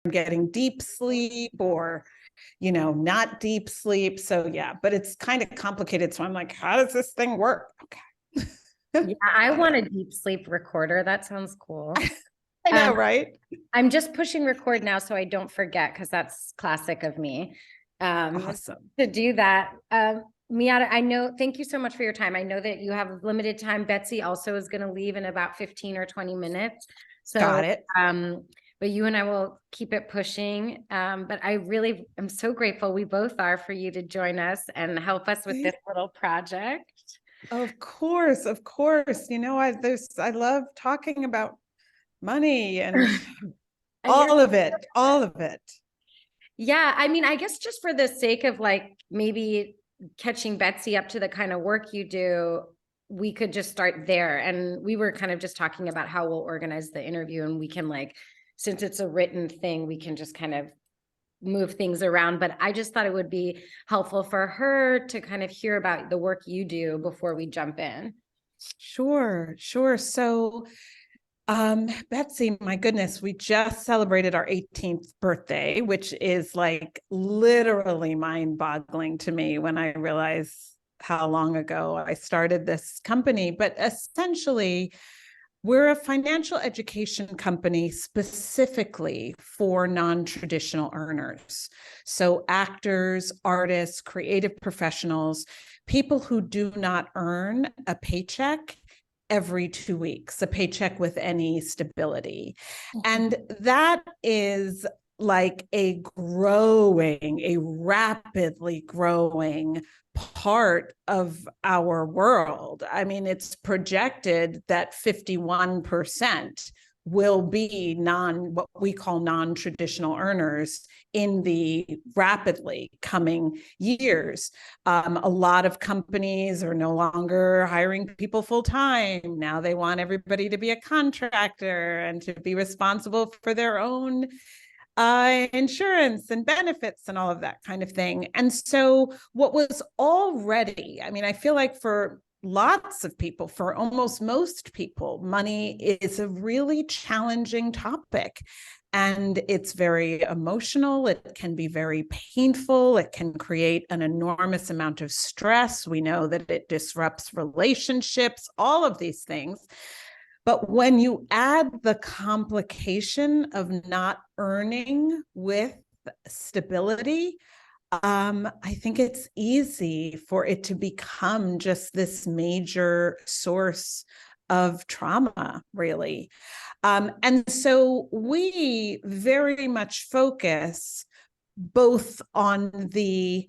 getting deep sleep or, not deep sleep. So yeah, but it's kind of complicated. So I'm like, how does this thing work? Okay. Yeah, I want a deep sleep recorder. That sounds cool. I know, right? I'm just pushing record now so I don't forget, because that's classic of me. Awesome. To do that. Miata, I know, thank you so much for your time. I know that you have limited time. Betsy also is going to leave in about 15 or 20 minutes. So, Got it. But you and I will keep it pushing. But I really am so grateful, we both are, for you to join us and help us with this little project. Of course, of course. I love talking about money and all of it, all of it. Yeah, I mean, I guess just for the sake of like maybe catching Betsy up to the kind of work you do, we could just start there. And we were kind of just talking about how we'll organize the interview, and we can, like, since it's a written thing, we can just kind of move things around. But I just thought it would be helpful for her to kind of hear about the work you do before we jump in. Sure, sure. So Betsy, my goodness, we just celebrated our 18th birthday, which is like literally mind-boggling to me when I realize how long ago I started this company. But essentially, we're a financial education company specifically for non-traditional earners. So actors, artists, creative professionals, people who do not earn a paycheck every 2 weeks, a paycheck with any stability. And that is like a rapidly growing part of our world. I mean, it's projected that 51% will be what we call non-traditional earners in the rapidly coming years. A lot of companies are no longer hiring people full time. Now they want everybody to be a contractor and to be responsible for their own insurance and benefits and all of that kind of thing. And so what was already, I mean, I feel like for lots of people, for almost most people, money is a really challenging topic. And it's very emotional. It can be very painful. It can create an enormous amount of stress. We know that it disrupts relationships, all of these things. But when you add the complication of not earning with stability, I think it's easy for it to become just this major source of trauma, really. And so we very much focus both on the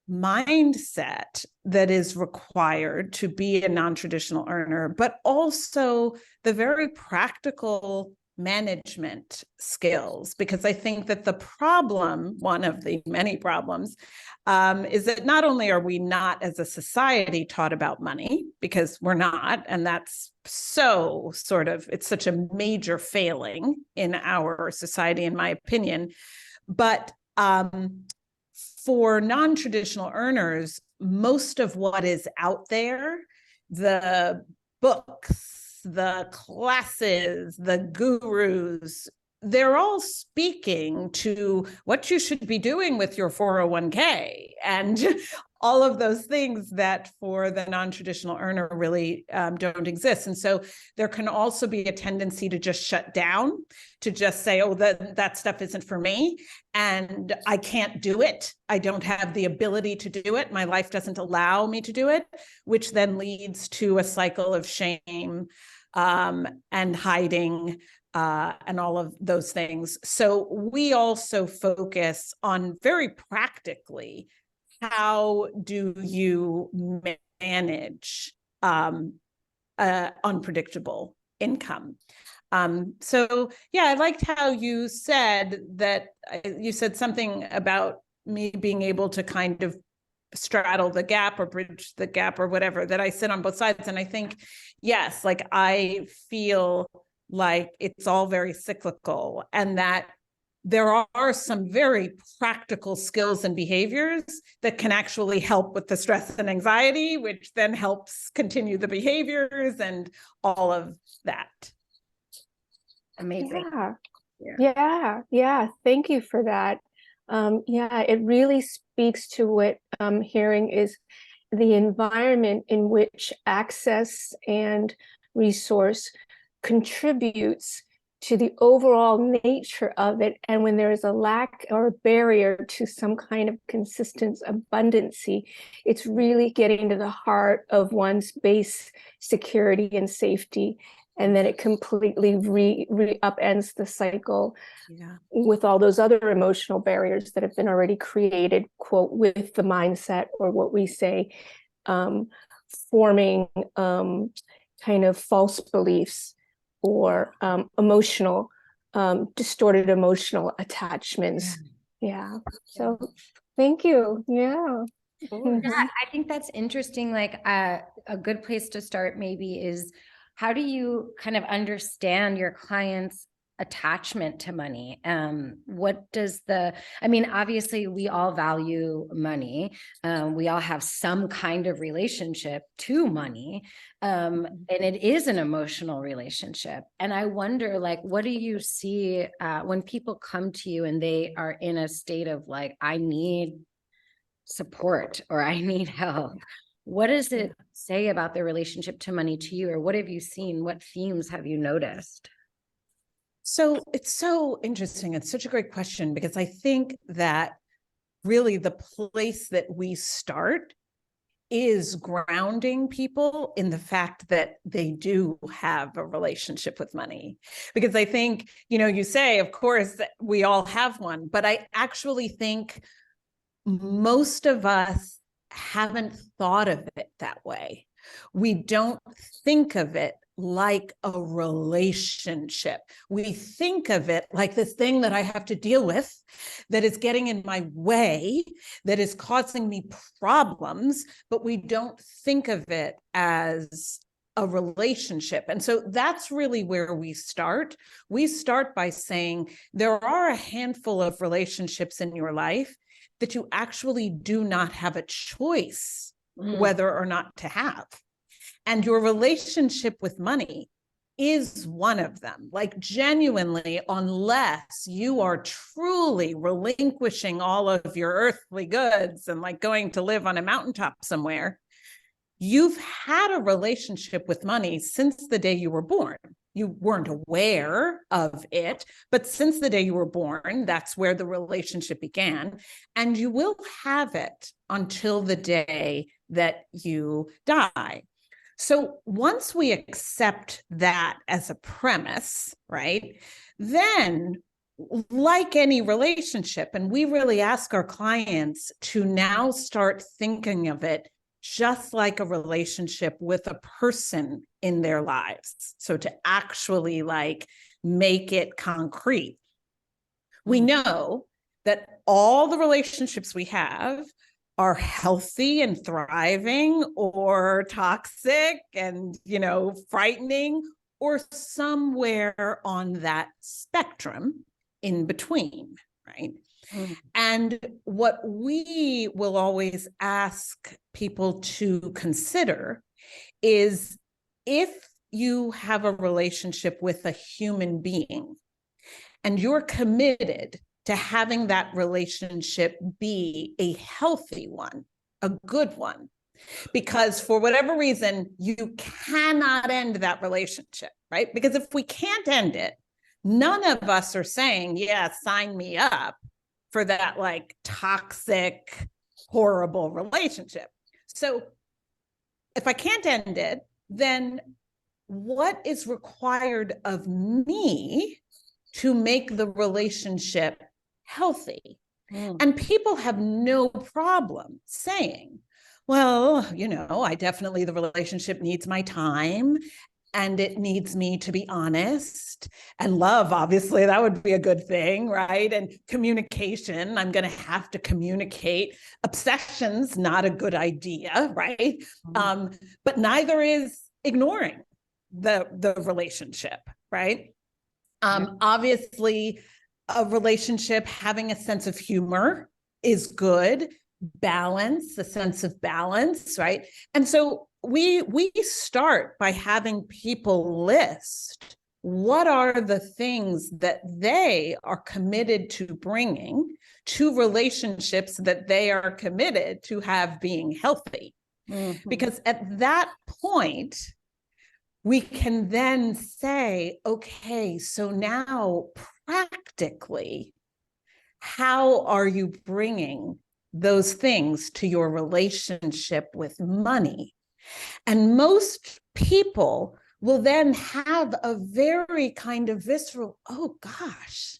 mindset that is required to be a non-traditional earner, but also the very practical management skills. Because I think that the problem, one of the many problems, is that not only are we not as a society taught about money, because we're not, and that's it's such a major failing in our society, in my opinion, but for non-traditional earners, most of what is out there, the books, the classes, the gurus, they're all speaking to what you should be doing with your 401k and all of those things that for the non-traditional earner really don't exist. And so there can also be a tendency to just shut down, to just say, oh, that stuff isn't for me and I can't do it. I don't have the ability to do it. My life doesn't allow me to do it, which then leads to a cycle of shame and hiding and all of those things. So we also focus on very practically, how do you manage unpredictable income? So yeah, I liked how you said that. You said something about me being able to kind of straddle the gap or bridge the gap or whatever, that I sit on both sides. And I think, yes, like I feel like it's all very cyclical, and that there are some very practical skills and behaviors that can actually help with the stress and anxiety, which then helps continue the behaviors and all of that. Amazing. Yeah. Yeah. Thank you for that. Yeah, it really speaks to what I'm hearing is the environment in which access and resource contributes to the overall nature of it. And when there is a lack or a barrier to some kind of consistent abundancy, it's really getting to the heart of one's base security and safety. And then it completely upends the cycle with all those other emotional barriers that have been already created, quote, with the mindset, or what we say, forming kind of false beliefs or distorted emotional attachments. Yeah. So thank you. Yeah. Yeah, I think that's interesting. Like a good place to start maybe is, how do you kind of understand your client's attachment to money? What does I mean, obviously we all value money. We all have some kind of relationship to money. And it is an emotional relationship. And I wonder, like, what do you see when people come to you and they are in a state of like, I need support or I need help? What does it say about their relationship to money to you? Or what have you seen? What themes have you noticed? So it's so interesting. It's such a great question, because I think that really the place that we start is grounding people in the fact that they do have a relationship with money. Because I think, you say, of course, that we all have one, but I actually think most of us haven't thought of it that way. We don't think of it like a relationship. We think of it like this thing that I have to deal with, that is getting in my way, that is causing me problems, but we don't think of it as a relationship. And so that's really where we start. We start by saying there are a handful of relationships in your life that you actually do not have a choice whether or not to have. And your relationship with money is one of them. Like, genuinely, unless you are truly relinquishing all of your earthly goods and like going to live on a mountaintop somewhere, you've had a relationship with money since the day you were born. You weren't aware of it, but since the day you were born, that's where the relationship began. And you will have it until the day that you die. So once we accept that as a premise, right, then, like any relationship, and we really ask our clients to now start thinking of it just like a relationship with a person in their lives. So to actually like make it concrete. We know that all the relationships we have are healthy and thriving, or toxic and, frightening, or somewhere on that spectrum in between, right? And what we will always ask people to consider is, if you have a relationship with a human being and you're committed to having that relationship be a healthy one, a good one, because for whatever reason, you cannot end that relationship, right? Because if we can't end it, none of us are saying, yeah, sign me up for that like toxic, horrible relationship. So if I can't end it, then what is required of me to make the relationship healthy? And people have no problem saying, well, I definitely, the relationship needs my time, and it needs me to be honest, and love, obviously, that would be a good thing, right? And communication, I'm going to have to communicate. Obsession's not a good idea, right? But neither is ignoring the relationship, right? Obviously, a relationship having a sense of humor is good. Balance, a sense of balance, right? And so we start by having people list what are the things that they are committed to bringing to relationships that they are committed to have being healthy. Mhm. Because at that point, we can then say, okay, so now practically, how are you bringing those things to your relationship with money? And most people will then have a very kind of visceral, oh gosh,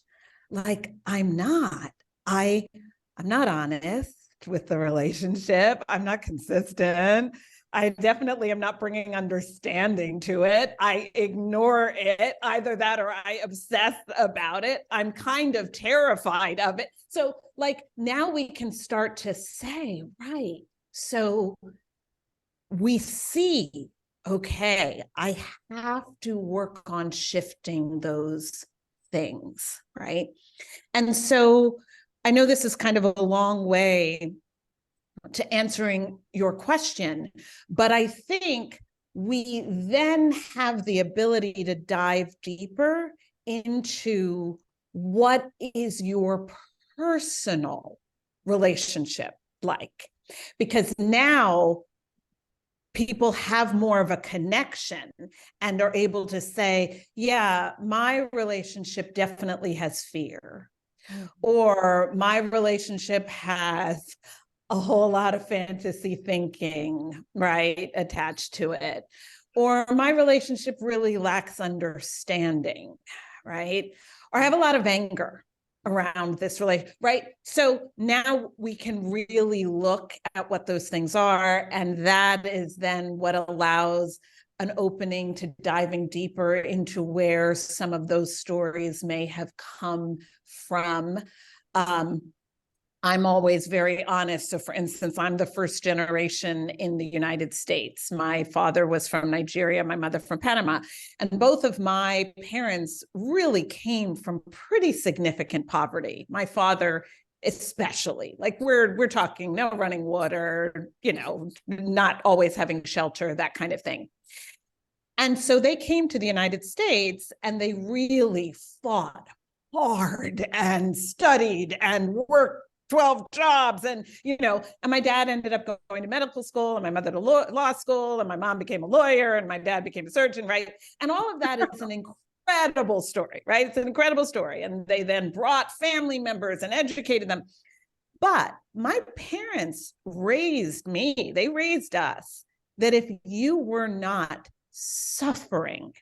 like I'm not honest with the relationship. I'm not consistent. I definitely am not bringing understanding to it. I ignore it, either that or I obsess about it. I'm kind of terrified of it. So, like, now we can start to say, right, so we see, okay, I have to work on shifting those things, right? And so I know this is kind of a long way to answering your question, but I think we then have the ability to dive deeper into what is your personal relationship like? Because now people have more of a connection and are able to say, yeah, my relationship definitely has fear, or my relationship has a whole lot of fantasy thinking, right, attached to it, or my relationship really lacks understanding, right, or I have a lot of anger around this relationship, right? So now we can really look at what those things are, and that is then what allows an opening to diving deeper into where some of those stories may have come from. I'm always very honest. So for instance, I'm the first generation in the United States. My father was from Nigeria, my mother from Panama. And both of my parents really came from pretty significant poverty. My father especially, like we're talking no running water, not always having shelter, that kind of thing. And so they came to the United States and they really fought hard and studied and worked 12 jobs. And my dad ended up going to medical school, and my mother to law school, and my mom became a lawyer, and my dad became a surgeon, right? And all of that is an incredible story, right? It's an incredible story. And they then brought family members and educated them. But my parents raised me, they raised us, that if you were not suffering,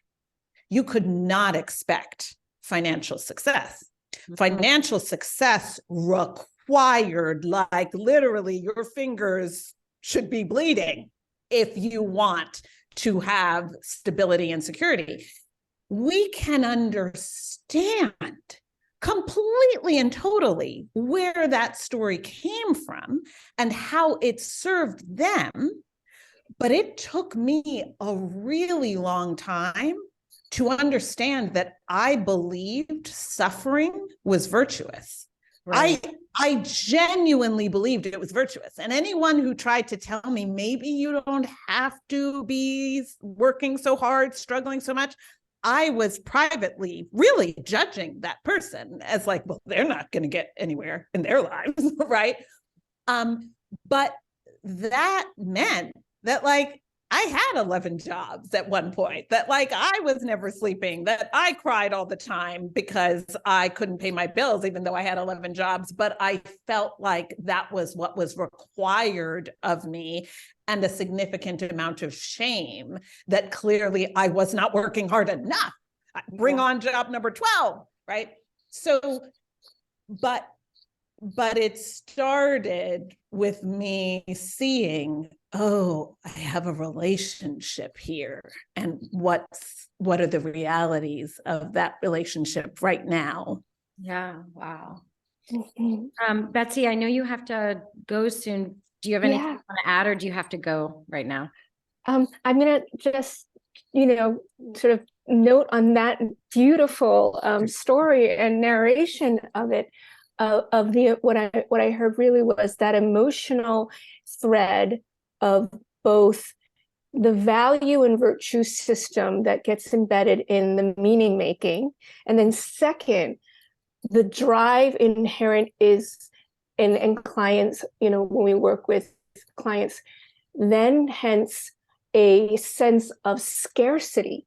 you could not expect financial success. Financial success required, like literally, your fingers should be bleeding if you want to have stability and security. We can understand completely and totally where that story came from and how it served them. But it took me a really long time to understand that I believed suffering was virtuous. Right. I genuinely believed it was virtuous. And anyone who tried to tell me maybe you don't have to be working so hard, struggling so much, I was privately really judging that person as like, well, they're not going to get anywhere in their lives, right? But that meant that, like, I had 11 jobs at one point, that like I was never sleeping, that I cried all the time because I couldn't pay my bills, even though I had 11 jobs. But I felt like that was what was required of me, and a significant amount of shame that clearly I was not working hard enough. Bring on job number 12, right? So, but it started with me seeing, oh, I have a relationship here, and what are the realities of that relationship right now? Yeah. Wow. Betsy, I know you have to go soon. Do you have anything you want to add, or do you have to go right now? I'm going to just, sort of note on that beautiful story and narration of it, of the what I heard really was that emotional thread of both the value and virtue system that gets embedded in the meaning making. And then second, the drive inherent is in clients, when we work with clients, then hence a sense of scarcity,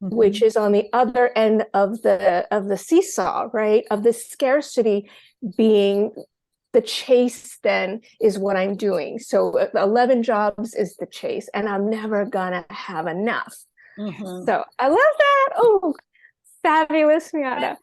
which is on the other end of the seesaw, right? Of the scarcity being the chase then is what I'm doing. So 11 jobs is the chase, and I'm never gonna have enough. So I love that. Oh, fabulous, Miata.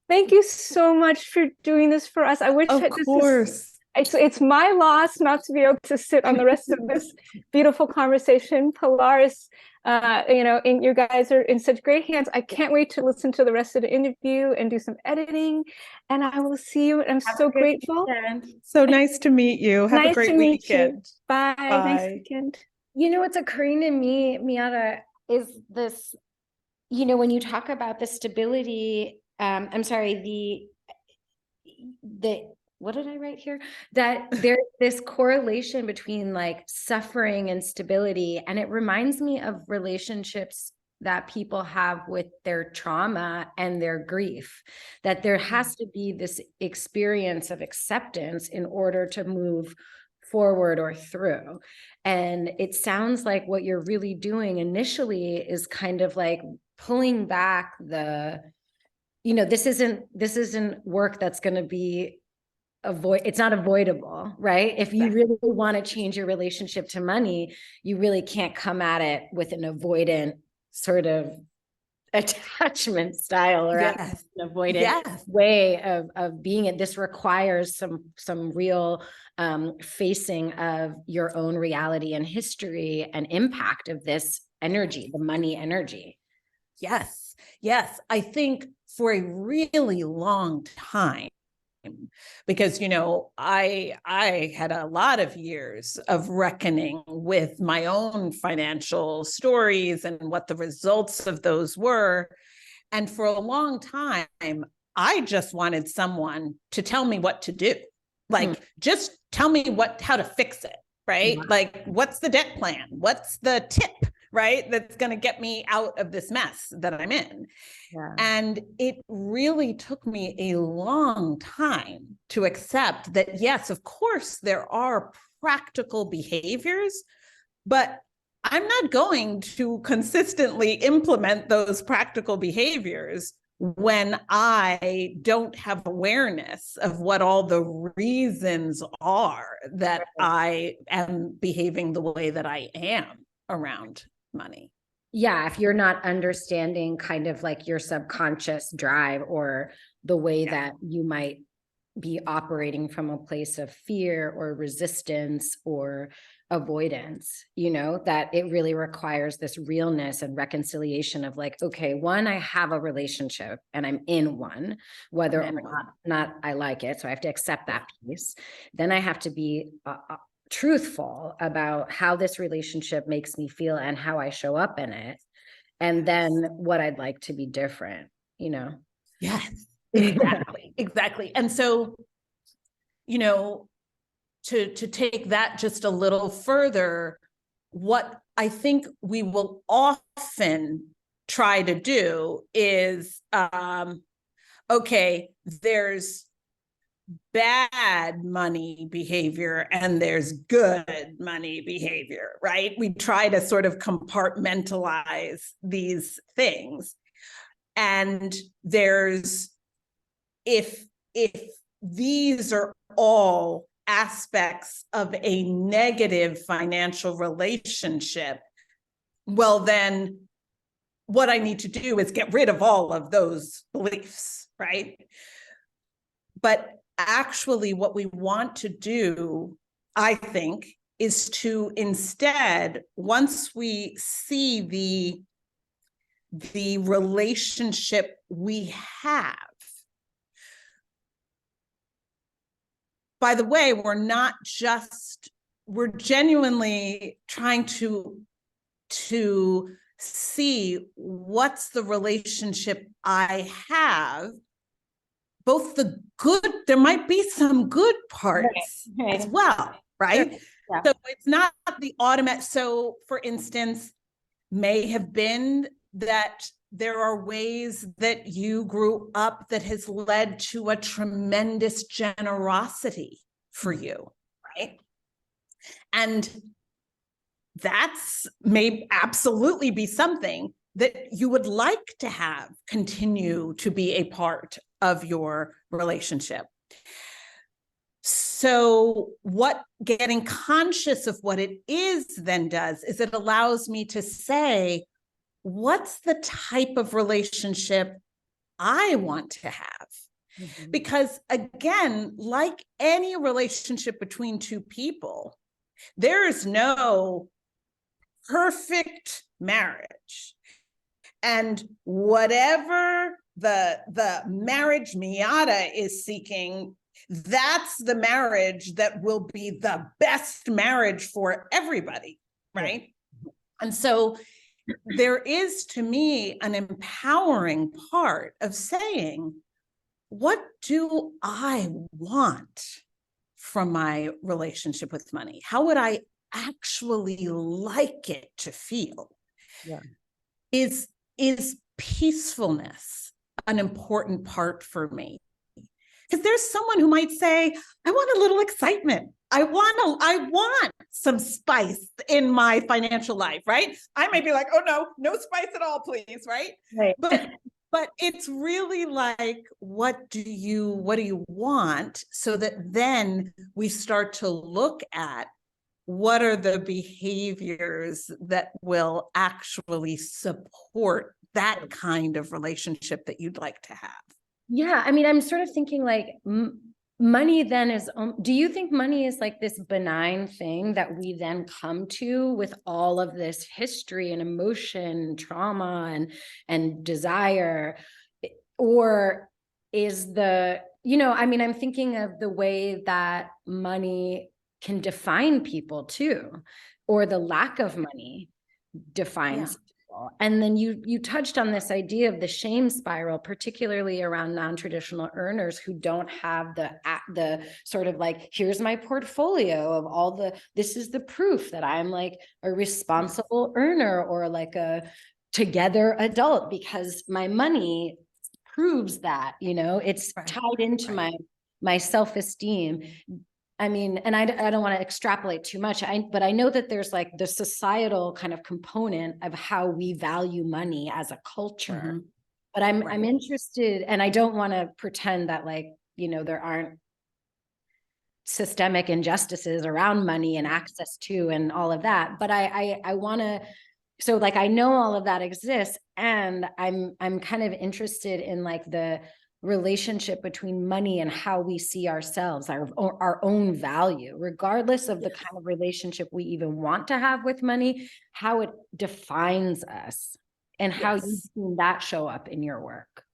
Thank you so much for doing this for us. I wish Of course. It's my loss not to be able to sit on the rest of this beautiful conversation. Polaris, and you guys are in such great hands. I can't wait to listen to the rest of the interview and do some editing. And I will see you. I'm so grateful. Weekend. So nice to meet you. Have a great weekend. Bye. Bye. Nice weekend. What's occurring to me, Miata, is this, when you talk about the stability, what did I write here? That there's this correlation between like suffering and stability. And it reminds me of relationships that people have with their trauma and their grief, that there has to be this experience of acceptance in order to move forward or through. And it sounds like what you're really doing initially is kind of like pulling back this isn't work that's going to be it's not avoidable, right? If you really want to change your relationship to money, you really can't come at it with an avoidant sort of attachment style or an avoidant way of being it. This requires some real facing of your own reality and history and impact of this energy, the money energy. Yes. I think for a really long time, because I had a lot of years of reckoning with my own financial stories and what the results of those were. And for a long time, I just wanted someone to tell me what to do. Like, just tell me how to fix it, right? Like, what's the debt plan? What's the tip, right? That's going to get me out of this mess that I'm in. And it really took me a long time to accept that, yes, of course, there are practical behaviors, but I'm not going to consistently implement those practical behaviors when I don't have awareness of what all the reasons are that I am behaving the way that I am around money. Yeah, if you're not understanding kind of like your subconscious drive or the way that you might be operating from a place of fear or resistance or avoidance, that it really requires this realness and reconciliation of like, okay, one, I have a relationship and I'm in one, whether or not I like it. So I have to accept that piece. Then I have to be truthful about how this relationship makes me feel and how I show up in it. And then what I'd like to be different, Yes, exactly. And so, to take that just a little further, what I think we will often try to do is, okay, there's bad money behavior and there's good money behavior, right? We try to sort of compartmentalize these things. And if these are all aspects of a negative financial relationship, well, then what I need to do is get rid of all of those beliefs, right? But actually, what we want to do, I think, is to instead, once we see the relationship we have, by the way, we're genuinely trying to see what's the relationship I have, both the good, there might be some good parts as well, right? Sure. Yeah. So it's not the automatic. So for instance, may have been that there are ways that you grew up that has led to a tremendous generosity for you, right? And that's may absolutely be something that you would like to have continue to be a part of your relationship. So what getting conscious of what it is then does is it allows me to say, what's the type of relationship I want to have? Mhm. Because again, like any relationship between two people, there is no perfect marriage. And whatever the marriage Miata is seeking, that's the marriage that will be the best marriage for everybody, right? Yeah. And so there is, to me, an empowering part of saying, what do I want from my relationship with money? How would I actually like it to feel? Yeah. Is peacefulness an important part for me? Because there's someone who might say, I want a little excitement. I want some spice in my financial life, right? I may be like, oh no spice at all, please, right? Right. But it's really like, what do you want? So that then we start to look at what are the behaviors that will actually support that kind of relationship that you'd like to have. Yeah, I mean, I'm sort of thinking like money then is, do you think money is like this benign thing that we then come to with all of this history and emotion, trauma and desire? Or is I mean, I'm thinking of the way that money can define people too, or the lack of money defines people. And then you touched on this idea of the shame spiral, particularly around non-traditional earners who don't have the sort of like, here's my portfolio of all this is the proof that I'm like a responsible earner or like a together adult because my money proves that, it's tied into my self-esteem. I mean, and I don't want to extrapolate too much, but I know that there's like the societal kind of component of how we value money as a culture. But I'm interested, and I don't want to pretend that like, there aren't systemic injustices around money and access to and all of that. But I want to, so like, I know all of that exists, and I'm kind of interested in like the relationship between money and how we see ourselves, our own value, regardless of the kind of relationship we even want to have with money, how it defines us and how you've seen that show up in your work.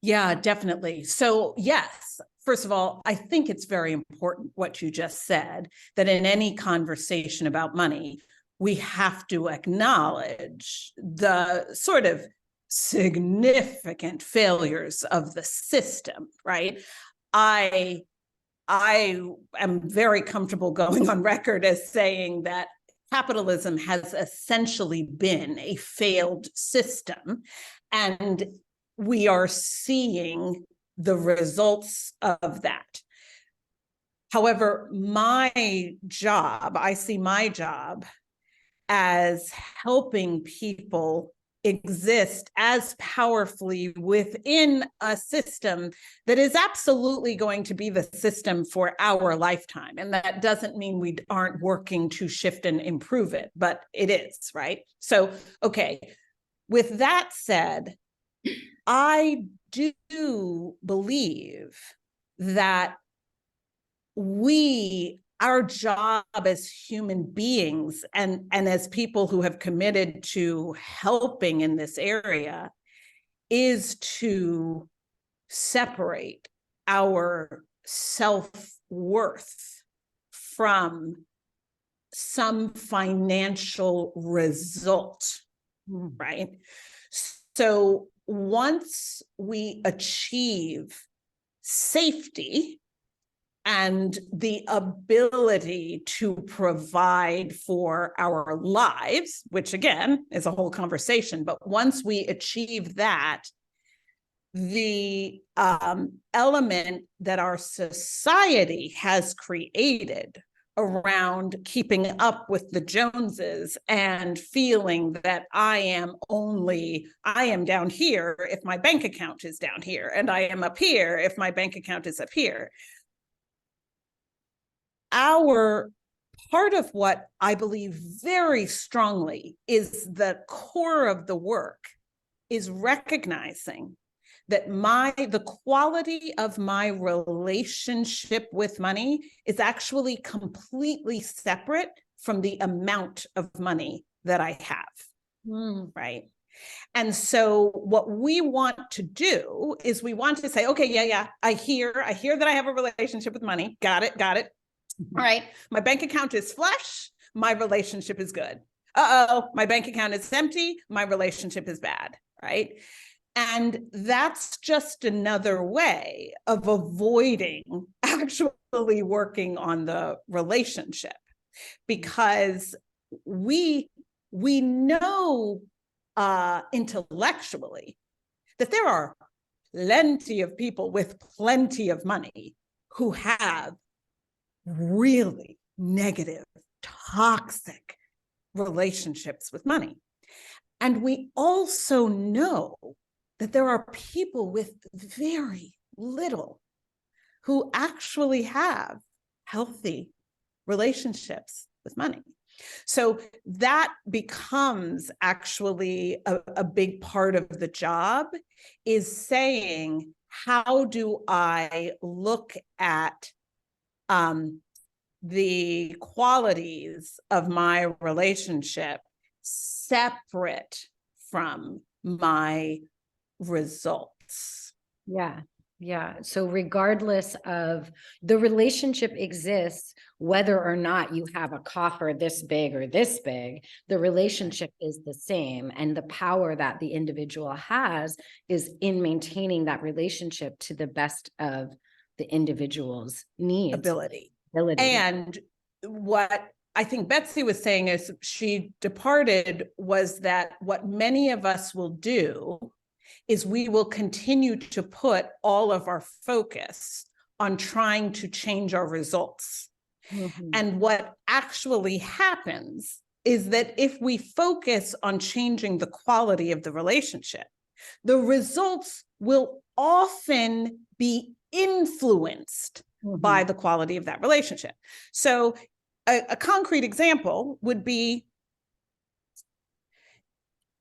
Yeah, definitely. So yes, first of all, I think it's very important what you just said, that in any conversation about money, we have to acknowledge the sort of significant failures of the system, right? I am very comfortable going on record as saying that capitalism has essentially been a failed system, and we are seeing the results of that. However, I see my job as helping people exist as powerfully within a system that is absolutely going to be the system for our lifetime. And that doesn't mean we aren't working to shift and improve it, but it is, right? So, okay, with that said, I do believe that our job as human beings and as people who have committed to helping in this area is to separate our self-worth from some financial result, right? So once we achieve safety, and the ability to provide for our lives, which again is a whole conversation. But once we achieve that, the element that our society has created around keeping up with the Joneses and feeling that I am down here if my bank account is down here, and I am up here if my bank account is up here. Our part of what I believe very strongly is the core of the work is recognizing that the quality of my relationship with money is actually completely separate from the amount of money that I have, right? And so what we want to do is we want to say, okay, yeah, I hear that I have a relationship with money. Got it. All right, my bank account is flush, my relationship is good. My bank account is empty, my relationship is bad, right? And that's just another way of avoiding actually working on the relationship, because we know intellectually that there are plenty of people with plenty of money who have really negative, toxic relationships with money. And we also know that there are people with very little who actually have healthy relationships with money. So that becomes actually a big part of the job, is saying, how do I look at the qualities of my relationship separate from my results? Yeah. So regardless of, the relationship exists, whether or not you have a coffer this big or this big, the relationship is the same. And the power that the individual has is in maintaining that relationship to the best of the individual's needs. Ability. And what I think Betsy was saying as she departed was that what many of us will do is we will continue to put all of our focus on trying to change our results. And what actually happens is that if we focus on changing the quality of the relationship, the results will often be influenced by the quality of that relationship. So a concrete example would be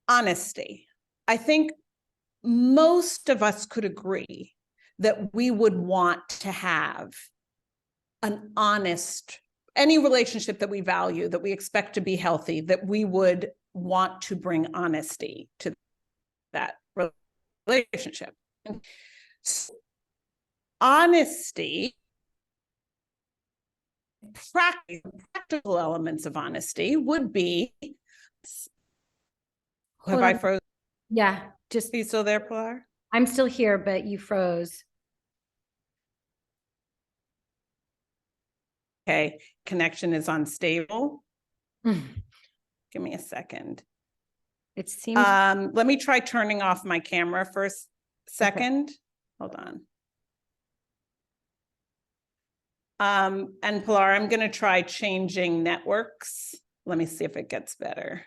honesty. I think most of us could agree that we would want to have an honest, any relationship that we value, that we expect to be healthy, that we would want to bring honesty to that relationship. So honesty, practical elements of honesty would be, have I frozen? Yeah, just, Are you still there, Pilar? I'm still here, but you froze. Okay, connection is unstable. Give me a second. It seems. Let me try turning off my camera for a second. Okay. Hold on. And Pilar, I'm going to try changing networks. Let me see if it gets better.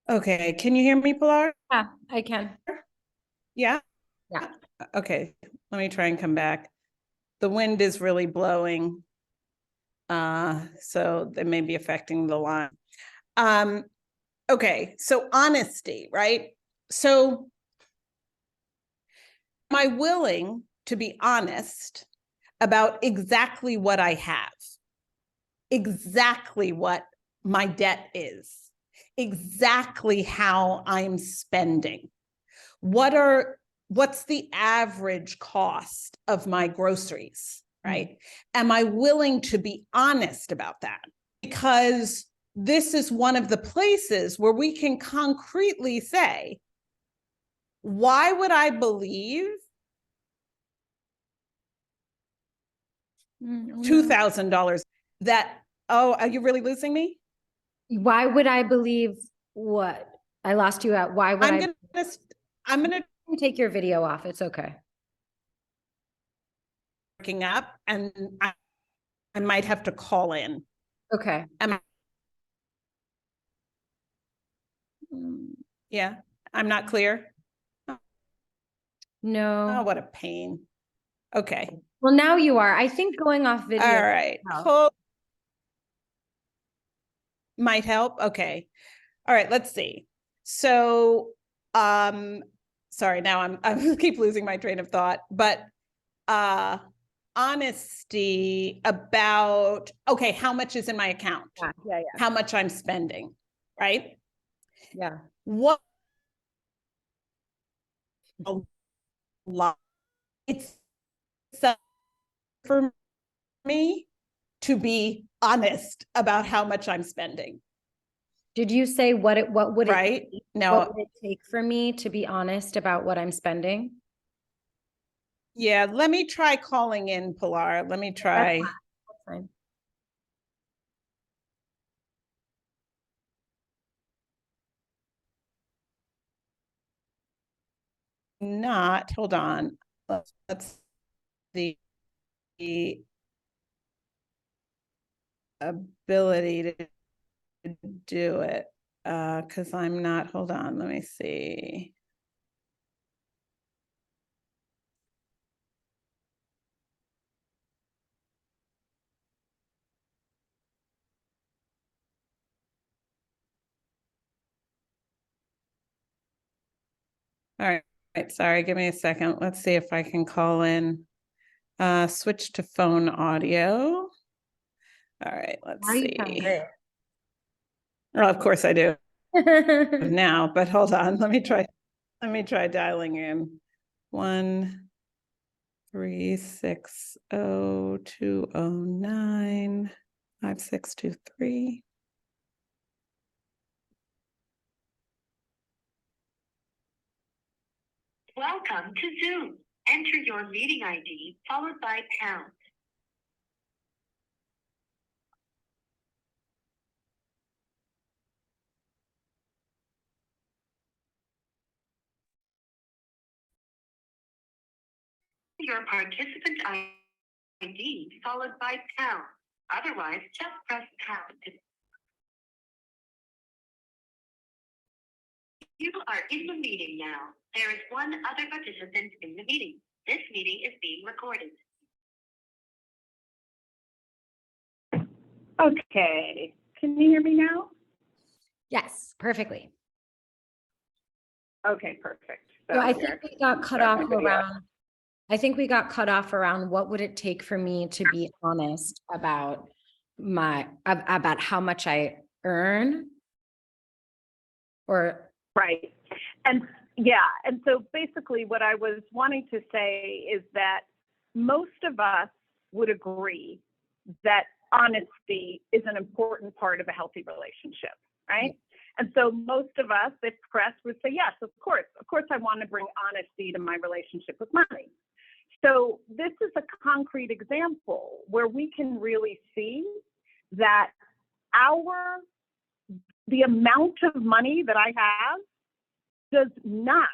Okay, can you hear me, Pilar? Yeah, I can. Yeah? Yeah. Okay, let me try and come back. The wind is really blowing, so that may be affecting the line. Okay, so honesty, right? So am I willing to be honest about exactly what I have, exactly what my debt is, exactly how I'm spending? What are what's the average cost of my groceries, right? Am I willing to be honest about that? Because this is one of the places where we can concretely say, why would I believe $2,000 that, oh, are you really losing me? Why would I believe what? I lost you at why would I'm gonna take your video off? It's okay. Working up, and I might have to call in. Okay. Yeah, I'm not clear. No. Oh, what a pain. Okay. Well, now you are. I think going off video. All right. Might help. Okay. All right, let's see. So, sorry, now I'm keep losing my train of thought, but honesty about, okay, how much is in my account? Yeah. How much I'm spending, right? Yeah. What a lot. It's for me to be honest about how much I'm spending. Did you say what would right? it Now, what would it take for me to be honest about what I'm spending? yeah, let me try calling in, Pilar. Let me try. That's fine. Not, hold on. Let's the ability to do it. Because I'm not, hold on, let me see. All right, sorry, give me a second. Let's see if I can call in. Switch to phone audio. All right, let's see. Well, of course I do now, but hold on. Let me try dialing in. 1-360-209-5623. Welcome to Zoom. Enter your meeting ID followed by pound. Your participant ID followed by pound. Otherwise, just press pound. You are in the meeting now. There is one other participant in the meeting. This meeting is being recorded. Okay, can you hear me now? Yes, perfectly. Okay, perfect. So I think we got cut off around. I think we got cut off around what would it take for me to be honest about about how much I earn, or right. And yeah, and so basically what I was wanting to say is that most of us would agree that honesty is an important part of a healthy relationship, right? And so most of us, if pressed, would say, yes, of course I want to bring honesty to my relationship with money. So this is a concrete example where we can really see that the amount of money that I have does not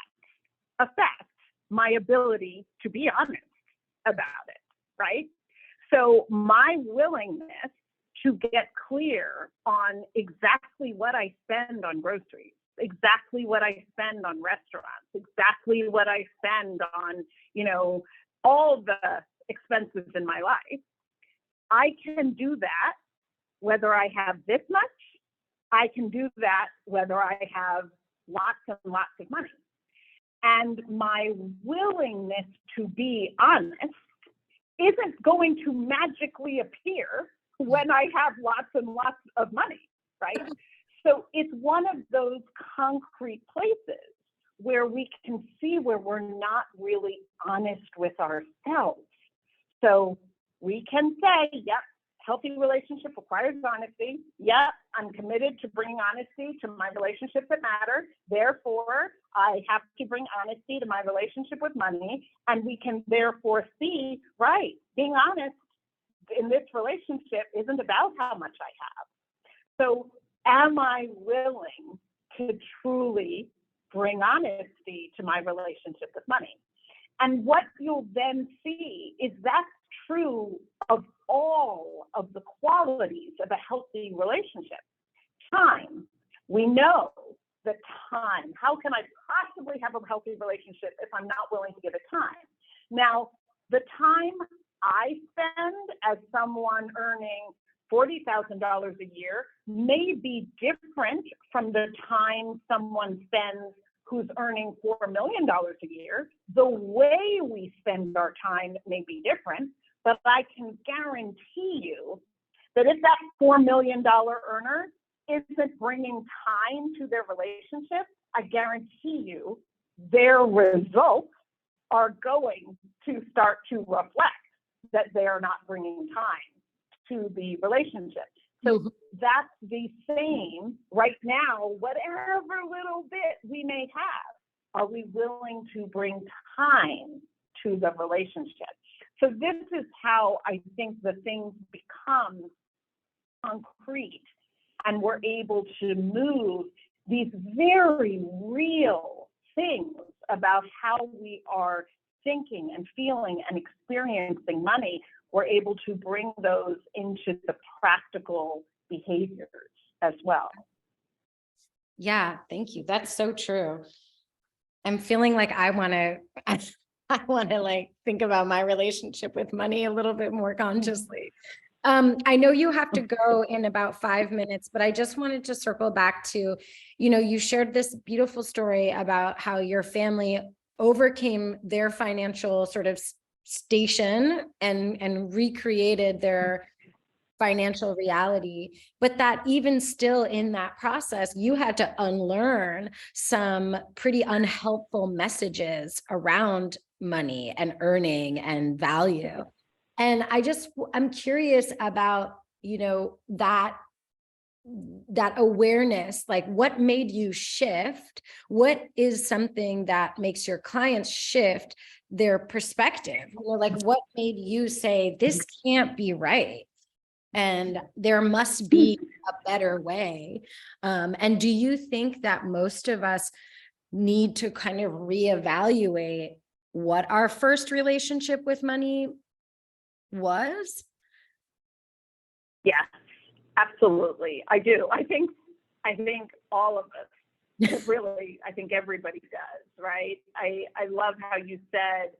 affect my ability to be honest about it, right? So my willingness to get clear on exactly what I spend on groceries, exactly what I spend on restaurants, exactly what I spend on, all the expenses in my life, I can do that whether I have this much. I can do that whether I have lots and lots of money. And my willingness to be honest isn't going to magically appear when I have lots and lots of money, right? So it's one of those concrete places where we can see where we're not really honest with ourselves. So we can say, yep, healthy relationship requires honesty. Yep, I'm committed to bringing honesty to my relationships that matter. Therefore, I have to bring honesty to my relationship with money. And we can therefore see, right, being honest in this relationship isn't about how much I have. So am I willing to truly bring honesty to my relationship with money? And what you'll then see is that's true of all of the qualities of a healthy relationship. Time. We know that time. How can I possibly have a healthy relationship if I'm not willing to give it time? Now, the time I spend as someone earning $40,000 a year may be different from the time someone spends who's earning $4 million a year. The way we spend our time may be different, but I can guarantee you that if that $4 million earner isn't bringing time to their relationship, I guarantee you their results are going to start to reflect that they are not bringing time to the relationship. So that's the same right now, whatever little bit we may have, are we willing to bring time to the relationship? So this is how I think the things become concrete and we're able to move these very real things about how we are thinking and feeling and experiencing money. We're able to bring those into the practical behaviors as well. Yeah, thank you. That's so true. I'm feeling like I want to like think about my relationship with money a little bit more consciously. I know you have to go in about 5 minutes, but I just wanted to circle back to, you shared this beautiful story about how your family overcame their financial sort of station and recreated their financial reality, but that even still in that process, you had to unlearn some pretty unhelpful messages around money and earning and value. And I'm curious about, that awareness, like what made you shift? What is something that makes your clients shift their perspective? Like what made you say, this can't be right? And there must be a better way. And do you think that most of us need to kind of reevaluate what our first relationship with money was? Yeah, absolutely. I do. I think all of us, really, I think everybody does, right? I love how you said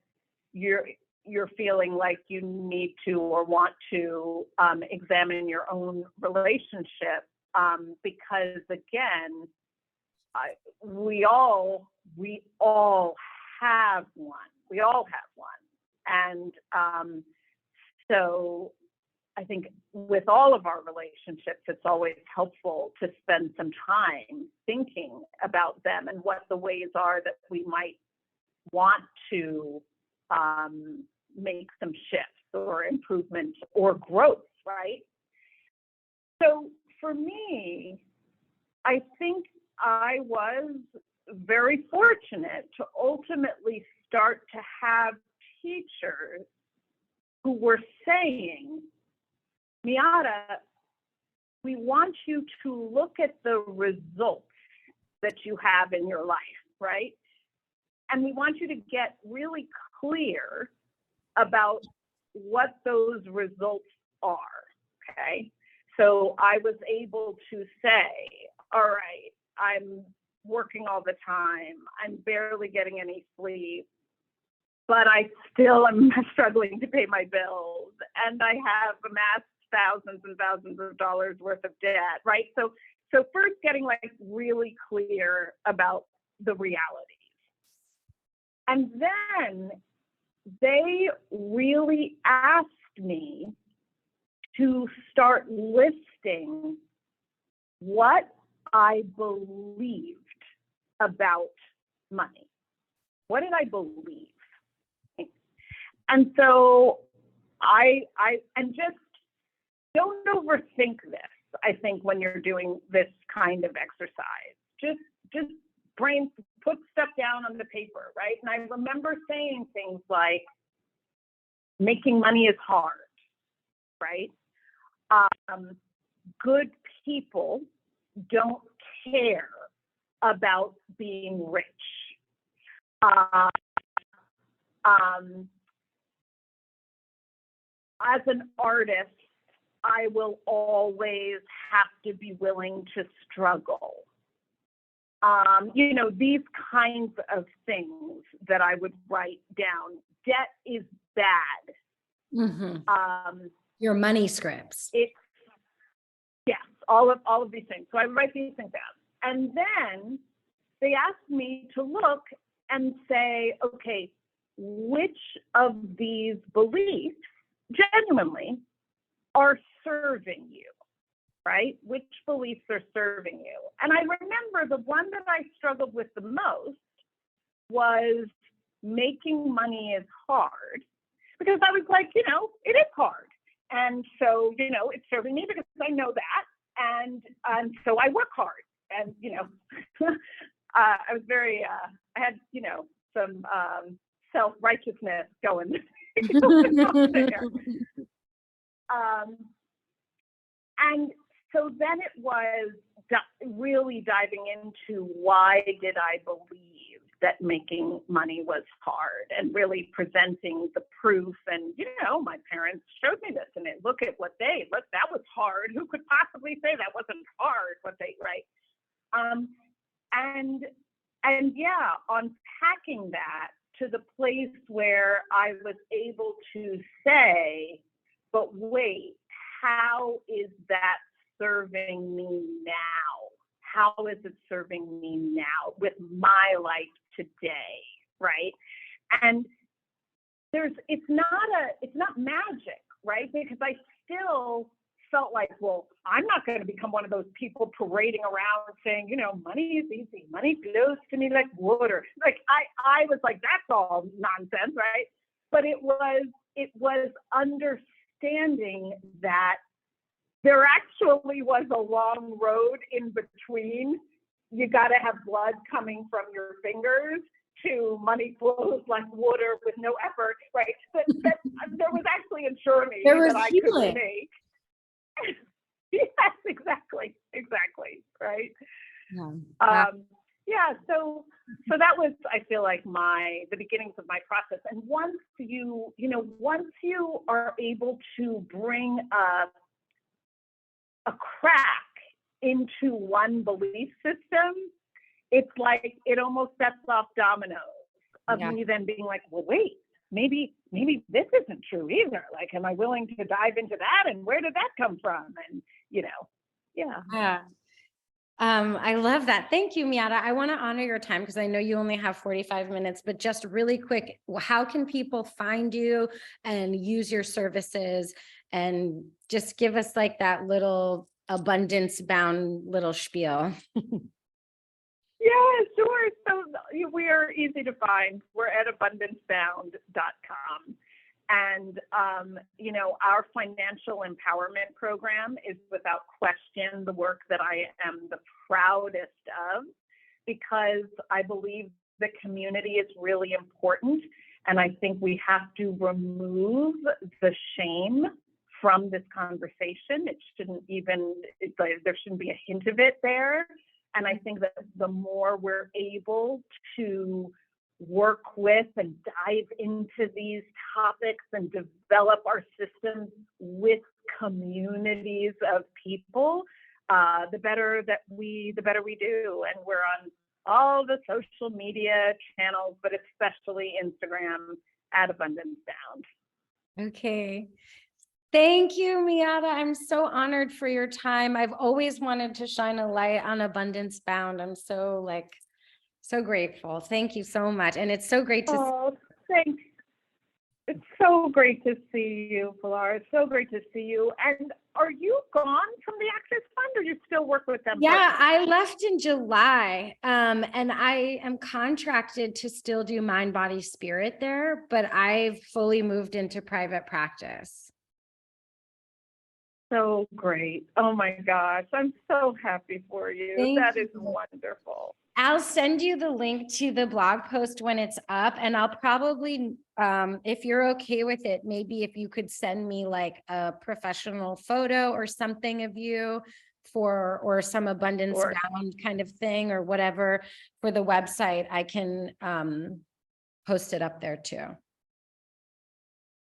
you're feeling like you need to or want to examine your own relationship because again, we all have one. We all have one. And so I think with all of our relationships, it's always helpful to spend some time thinking about them and what the ways are that we might want to make some shifts or improvements or growth, right? So for me, I think I was very fortunate to ultimately start to have teachers who were saying, Miata, we want you to look at the results that you have in your life, right? And we want you to get really clear about what those results are, okay? So I was able to say, all right, I'm working all the time. I'm barely getting any sleep, but I still am struggling to pay my bills. And I have amassed thousands and thousands of dollars worth of debt, right? So first getting like really clear about the realities. And then they really asked me to start listing what I believed about money? What did I believe? And so and just don't overthink this. I think when you're doing this kind of exercise, just put stuff down on the paper, right? And I remember saying things like, making money is hard, right? Good people don't care about being rich. As an artist, I will always have to be willing to struggle. These kinds of things that I would write down. Debt is bad. Mm-hmm. Your money scripts. Yes, all of these things. So I write these things down. And then they asked me to look and say, okay, which of these beliefs genuinely are serving you, right? Which beliefs are serving you? And I remember the one that I struggled with the most was making money is hard, because I was like, it is hard. And so, it's serving me because I know that. And so I work hard. And, I was very, I had, some self-righteousness going on there. And so then it was really diving into why did I believe that making money was hard, and really presenting the proof. And, my parents showed me this, and look at what that was hard. Who could possibly say that wasn't hard, right? And yeah, unpacking that to the place where I was able to say, but wait, how is that serving me now? How is it serving me now with my life today, right? And it's not magic, right? Because I still felt like, well, I'm not going to become one of those people parading around saying, money is easy, money flows to me like water. Like I was like, that's all nonsense, right? But it was understanding that there actually was a long road in between. You got to have blood coming from your fingers to money flows like water with no effort, right? That there was actually a journey that I could take. Yes, exactly, right? Yeah. So that was, I feel like, the beginnings of my process. And once you are able to bring a crack into one belief system, it's like it almost sets off dominoes of me then being like, well, wait, maybe this isn't true either. Like, am I willing to dive into that? And where did that come from? And, yeah. I love that. Thank you, Miata. I want to honor your time because I know you only have 45 minutes, but just really quick, how can people find you and use your services, and just give us like that little abundance bound little spiel? Yeah, sure. So we are easy to find. We're at abundancebound.com. And, our financial empowerment program is without question the work that I am the proudest of, because I believe the community is really important. And I think we have to remove the shame from this conversation. It shouldn't even, there shouldn't be a hint of it there. And I think that the more we're able to work with and dive into these topics and develop our systems with communities of people, the better we do. And we're on all the social media channels, but especially Instagram at Abundance Bound. Okay. Thank you, Miata. I'm so honored for your time. I've always wanted to shine a light on Abundance Bound. I'm so grateful. Thank you so much. And it's so great to thanks. It's so great to see you, Pilar. It's so great to see you. And are you gone from the Access Fund, or you still work with them? Yeah, personally? I left in July, and I am contracted to still do mind, body, spirit there, but I've fully moved into private practice. So great. Oh my gosh. I'm so happy for you. Thank That is you. wonderful. I'll send you the link to the blog post when it's up, and I'll probably, if you're okay with it, maybe if you could send me like a professional photo or something of you or some abundance Sure. bound kind of thing or whatever for the website, I can post it up there too.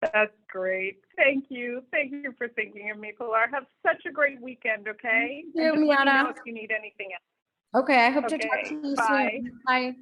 That's great. Thank you. Thank you for thinking of me, Pilar. Have such a great weekend, okay? Thank you, And just let me know Miata. if you need anything else. Okay, I hope to talk Okay, to you bye. soon. Bye.